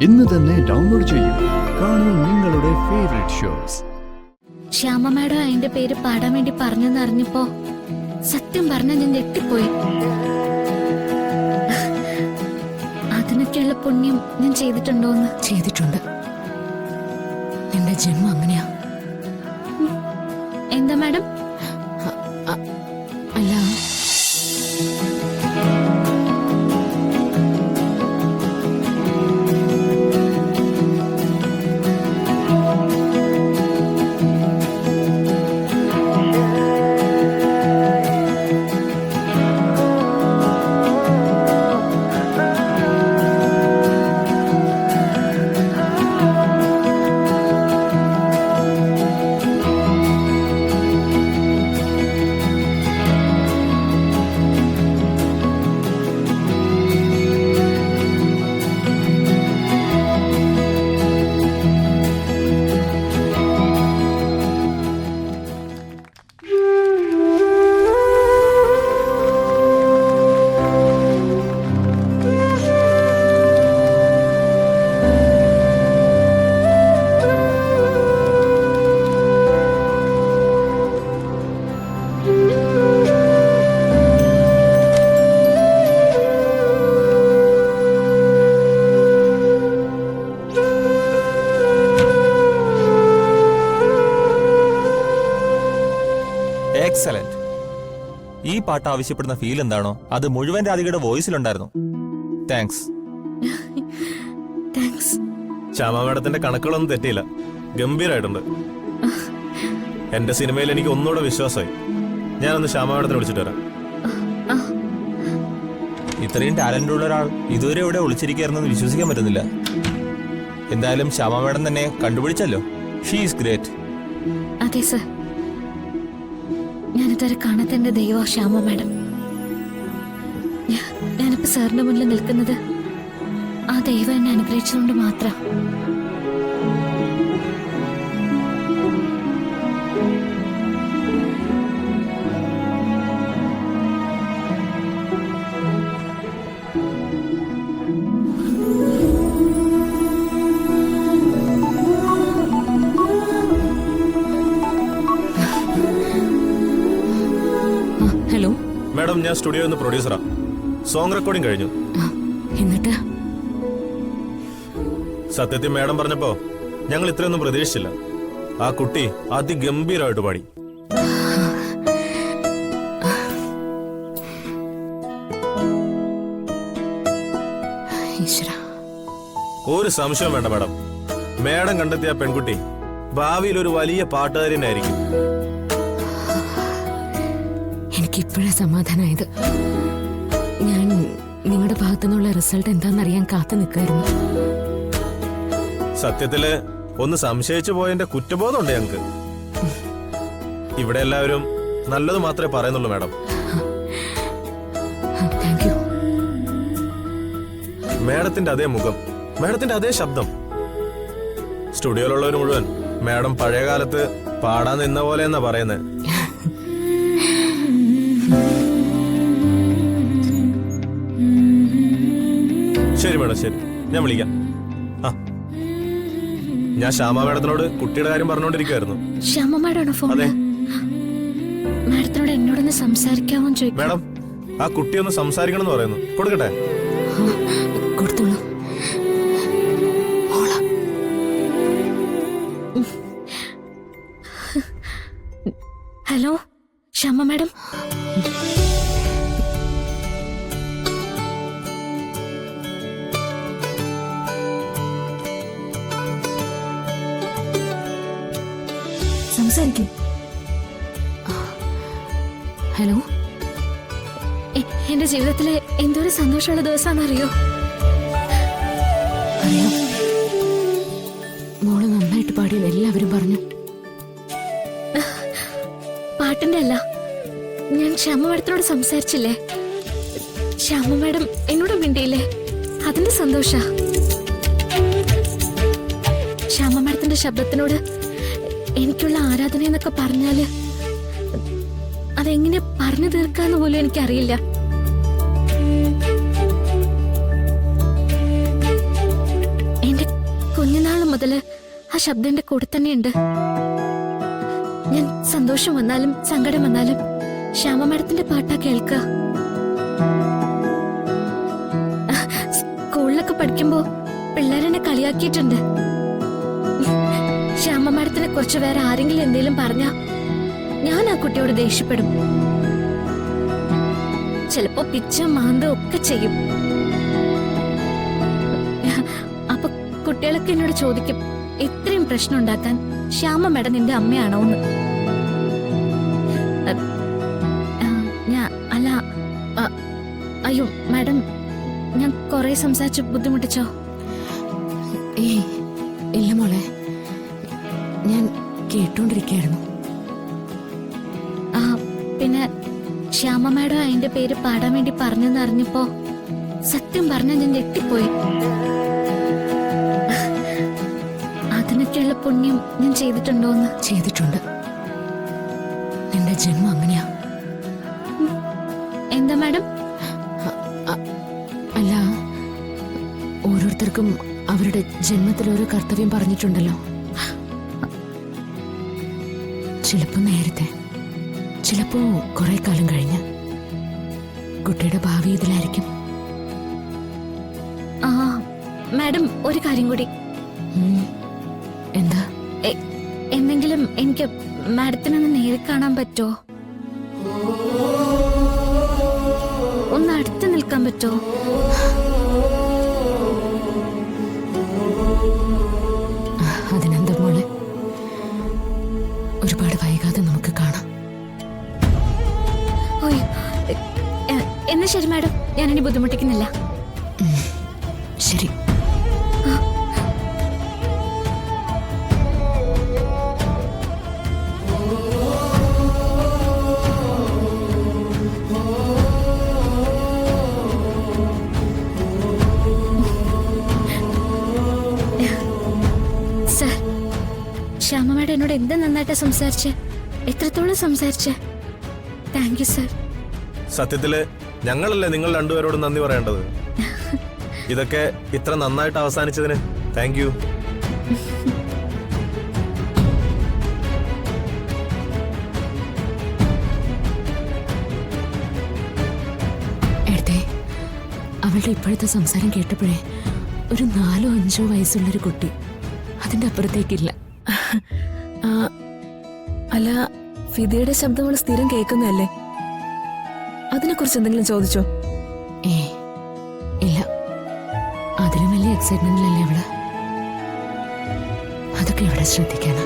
ഇന്ന് തന്നെ ഡൗൺലോഡ് ചെയ്യൂ. കാണൂ നിങ്ങളുടെ ഫേവറേറ്റ് ഷോസ്. ശ്യാമ മാഡം അതിന്റെ പേര് പാടാൻ വേണ്ടി പറഞ്ഞെന്ന് അറിഞ്ഞപ്പോ സത്യം പറഞ്ഞ ഞാൻ ഞെട്ടിപ്പോയി. അതിനൊക്കെയുള്ള പുണ്യം ഞാൻ ചെയ്തിട്ടുണ്ടോന്ന്. ചെയ്തിട്ടുണ്ട്. എന്റെ ജന്മം അങ്ങനെയാ. എന്താ മാഡം? അല്ല, എക്സലന്റ്. ഈ പാട്ട് ആവശ്യപ്പെടുന്ന ഫീൽ എന്താണോ അത് മുഴുവൻ രാധികയുടെ വോയിസിലുണ്ടായിരുന്നു. താങ്ക്സ്. ശ്യാമ മാഡത്തിന്റെ കണക്കുകളൊന്നും തെറ്റിയില്ല, ഗംഭീരമായിട്ടുണ്ട്. എന്റെ സിനിമയിൽ എനിക്ക് ഒന്നുകൂടെ വിശ്വാസമായി. ഞാനൊന്ന് ശ്യാമ മാഡത്തിനെ വിളിച്ചിട്ട് വരാം. ഇത്രയും ടാലന്റ് ഉള്ള ഒരാൾ ഇതുവരെ ഇവിടെ ഒളിച്ചിരിക്കുകയായിരുന്നെന്ന് വിശ്വസിക്കാൻ പറ്റുന്നില്ല. എന്തായാലും ശ്യാമ മാഡം തന്നെ കണ്ടുപിടിച്ചല്ലോ. She is great. അതെ സർ, ഞാനിതുവരെ കാണാത്ത എന്റെ ദൈവ ശ്യാമ മാഡം. ഞാനിപ്പോ സാറിന്റെ മുന്നിൽ നിൽക്കുന്നത് ആ ദൈവം എന്നെ അനുഗ്രഹിച്ചതുകൊണ്ട് മാത്രം. ഹലോ മാഡം, ഞാൻ സ്റ്റുഡിയോയിൽ നിന്ന് പ്രൊഡ്യൂസറാ. സോങ് റെക്കോർഡിംഗ് കഴിഞ്ഞു. എന്നിട്ട് സത്യത്തിൽ മാഡം പറഞ്ഞപ്പോ ഞങ്ങൾ ഇത്രയൊന്നും പ്രതീക്ഷിച്ചില്ല. ആ കുട്ടി അതിഗംഭീരമായിട്ട് പാടി. ഈശ്വര, ഒരു സംശയം വേണ്ട മാഡം. മാഡം കണ്ടെത്തിയ ആ പെൺകുട്ടി ഭാവിയിൽ ഒരു വലിയ പാട്ടുകാരി തന്നെ ആയിരിക്കും. എനിക്കിപ്പോഴാ സമാധാനമായത്. ഞാൻ നിങ്ങളുടെ ഭാഗത്തുനിന്നുള്ള റിസൾട്ട് എന്താണെന്നറിയാൻ കാത്തു നിൽക്കായിരുന്നു. സത്യത്തില് ഒന്ന് സംശയിച്ചു പോയതിന്റെ കുറ്റബോധമുണ്ട് ഞങ്ങക്ക്. ഇവിടെ എല്ലാവരും നല്ലത് മാത്രമേ പറയുന്നുള്ളൂ മാഡം. Thank you. മാഡത്തിന്റെ അതേ മുഖം, മാഡത്തിന്റെ അതേ ശബ്ദം. സ്റ്റുഡിയോയിലുള്ളവർ മുഴുവൻ മാഡം പഴയ കാലത്ത് പാടാൻ നിന്ന പോലെ എന്നാ പറയുന്നത്. ശരി മാഡം, ശരി, ഞാൻ വിളിക്കാം. ഞാൻ ശ്യാമ മാഡത്തിനോട് കുട്ടിയുടെ കാര്യം പറഞ്ഞുകൊണ്ടിരിക്കുവായിരുന്നു. ശ്യാമ മാഡമാണോ ഫോൺ? അതെ മാഡത്തിനോട് എന്നോടൊന്ന് സംസാരിക്കാമോ ചോദിക്കും. മാഡം, ആ കുട്ടി ഒന്ന് സംസാരിക്കണം എന്ന് പറയുന്നു. കൊടുക്കട്ടെ? കൊടുത്തോളൂ. Hello Shyama madam. സംസാരിക്കും. ഹലോ, എന്റെ ജീവിതത്തിലെ എന്തൊരു സന്തോഷമുള്ള ദിവസമാണെന്നറിയോ? അറിയാം. മോള് നന്നായിട്ട് പാടിയെന്ന് എല്ലാവരും പറഞ്ഞു. പാട്ടിന്റെ അല്ല, ഞാൻ ശ്യാമ മാഡത്തിനോട് സംസാരിച്ചില്ലേ, ശ്യാമ മാഡം എന്നോട് മിണ്ടിയില്ലേ, അതിന്റെ സന്തോഷ. ശ്യാമ മാഡത്തിന്റെ ശബ്ദത്തിനോട് എനിക്കുള്ള ആരാധന എന്നൊക്കെ പറഞ്ഞാല് അതെങ്ങനെ പറഞ്ഞു തീർക്കാന്ന് പോലും എനിക്കറിയില്ല. മുതല് ആ ശബ്ദം എന്റെ കൂടെ തന്നെയുണ്ട്. ഞാൻ സന്തോഷം വന്നാലും സങ്കടം വന്നാലും ശ്യാമ മാഡത്തിന്റെ പാട്ടാ കേൾക്കുക. സ്കൂളിലൊക്കെ പഠിക്കുമ്പോ പിള്ളേരെന്നെ കളിയാക്കിയിട്ടുണ്ട്. ശ്യാമ മാഡത്തിനെ കുറിച്ച് വേറെ ആരെങ്കിലും എന്തെങ്കിലും പറഞ്ഞാ ഞാൻ ആ കുട്ടിയോട് ദേഷ്യപ്പെടും. ചിലപ്പോ പിച്ച മാന്തം ഒക്കെ ചെയ്യും. അപ്പൊ കുട്ടികളൊക്കെ എന്നോട് ചോദിക്കും, ഇത്രയും പ്രശ്നം ഉണ്ടാക്കാൻ ശ്യാമ മാഡം നിന്റെ അമ്മയാണോന്ന്. അല്ല അയ്യോ മാഡം, ഞാൻ കൊറേ സംസാരിച്ച് ബുദ്ധിമുട്ടിച്ചോ? ഏയ് ഇല്ല മോളെ, ഞാൻ കേട്ടോണ്ടിരിക്കായിരുന്നു. പിന്നെ ശ്യാമ മാഡം അതിന്റെ പേര് പാടാൻ വേണ്ടി പറഞ്ഞെന്ന് അറിഞ്ഞപ്പോ സത്യം പറഞ്ഞ ഞാൻ ഞെട്ടിപ്പോയി. അതിനൊക്കെയുള്ള പുണ്യം ഞാൻ ചെയ്തിട്ടുണ്ടോന്ന്. ചെയ്തിട്ടുണ്ട്. നിന്റെ ജന്മം അങ്ങനെയാ. എന്താ മാഡം? അല്ല, ഓരോരുത്തർക്കും അവരുടെ ജന്മത്തിൽ ഓരോ കർത്തവ്യം പറഞ്ഞിട്ടുണ്ടല്ലോ. ചിലപ്പോ നേരത്തെ, ചിലപ്പോ കുറെ കാലം കഴിഞ്ഞ്. കുട്ടിയുടെ ഭാവി ഇതിലായിരിക്കും. ആ മാഡം, ഒരു കാര്യം കൂടി. എന്താ? എന്തെങ്കിലും എനിക്ക് മാഡത്തിനൊന്ന് നേരിൽ കാണാൻ പറ്റോ? ഒന്ന് അടുത്ത് നിൽക്കാൻ പറ്റോ? അതിനെന്താ മോളെ, ഒരുപാട് വൈകാതെ നമുക്ക് കാണാം. എന്നാ ശരി മാഡം, ഞാനിനി ബുദ്ധിമുട്ടിക്കുന്നില്ല. ശരി. സർ, ശ്യാമ മാഡം എന്നോട് എന്ത് നന്നായിട്ടാ സംസാരിച്ചേ, എത്രത്തോളം സംസാരിച്ചേ. Thank you sir. സത്യത്തില് ഞങ്ങളല്ലേ നിങ്ങൾ രണ്ടുപേരോടും നന്ദി പറയേണ്ടത്. ഇതൊക്കെ ഇത്ര നന്നായിട്ട് അവസാനിച്ചതിന് താങ്ക് യു. എടുത്തേ, അവളുടെ ഇപ്പോഴത്തെ സംസാരം കേട്ടപ്പോഴേ ഒരു 4-5 വയസ്സുള്ളൊരു കുട്ടി, അതിന്റെ അപ്പുറത്തേക്കില്ല. അല്ല, ഫിദയുടെ ശബ്ദം അവൾ സ്ഥിരം കേൾക്കുന്നതല്ലേ? അതിനെക്കുറിച്ച് എന്തെങ്കിലും ചോദിച്ചോ? ഇല്ല, അതിലും വലിയ എക്സൈറ്റ്മെന്റിലല്ലേ അവള്. അതൊക്കെ എവിടെ ശ്രദ്ധിക്കാനാ.